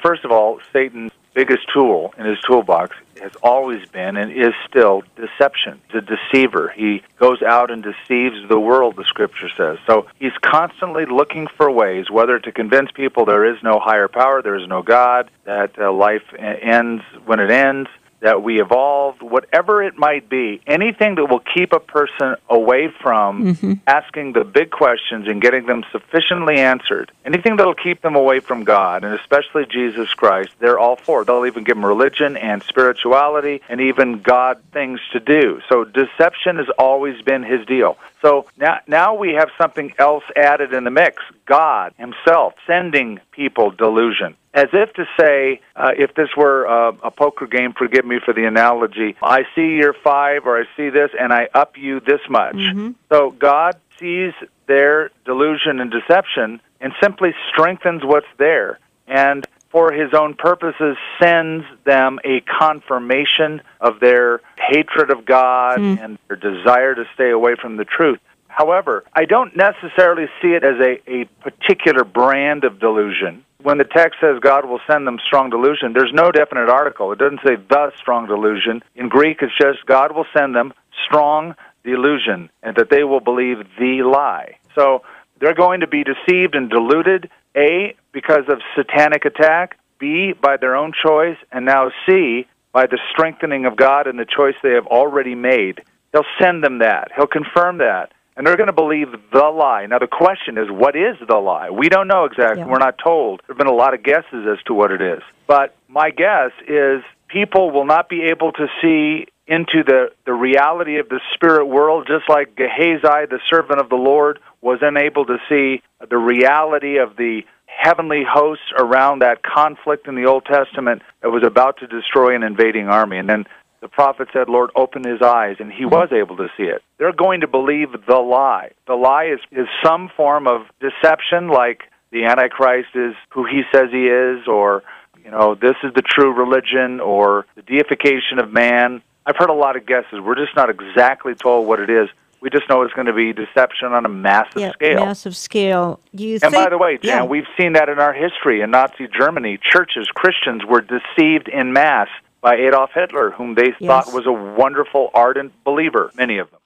First of all, Satan's biggest tool in his toolbox has always been and is still deception. He's a deceiver. He goes out and deceives the world, the Scripture says. So he's constantly looking for ways, whether to convince people there is no higher power, there is no God, that life ends when it ends, that we evolved, whatever it might be, anything that will keep a person away from asking the big questions and getting them sufficiently answered, anything that will keep them away from God, and especially Jesus Christ, they're all for. They'll even give them religion and spirituality and even God things to do. So deception has always been his deal. So now we have something else added in the mix, God himself sending people delusion. As if to say, if this were a poker game, forgive me for the analogy, I see your 5 or I see this and I up you this much. So God sees their delusion and deception and simply strengthens what's there. And for his own purposes, sends them a confirmation of their hatred of God and their desire to stay away from the truth. However, I don't necessarily see it as a particular brand of delusion. When the text says God will send them strong delusion, there's no definite article. It doesn't say the strong delusion. In Greek, it's just God will send them strong delusion, and that they will believe the lie. So they're going to be deceived and deluded, A, because of satanic attack, B, by their own choice, and now C, by the strengthening of God and the choice they have already made. He'll send them that. He'll confirm that. And they're going to believe the lie. Now, the question is, what is the lie? We don't know exactly. Yeah. We're not told. There have been a lot of guesses as to what it is. But my guess is people will not be able to see into the reality of the spirit world, just like Gehazi, the servant of the Lord, was unable to see the reality of the heavenly hosts around that conflict in the Old Testament that was about to destroy an invading army. And then the prophet said, Lord, open his eyes, and he was able to see it. They're going to believe the lie. The lie is some form of deception, like the Antichrist is who he says he is, or, this is the true religion, or the deification of man. I've heard a lot of guesses. We're just not exactly told what it is. We just know it's going to be deception on a massive scale. Massive scale. By the way, Jan, we've seen that in our history. In Nazi Germany, churches, Christians were deceived en masse by Adolf Hitler, whom they thought was a wonderful, ardent believer, many of them.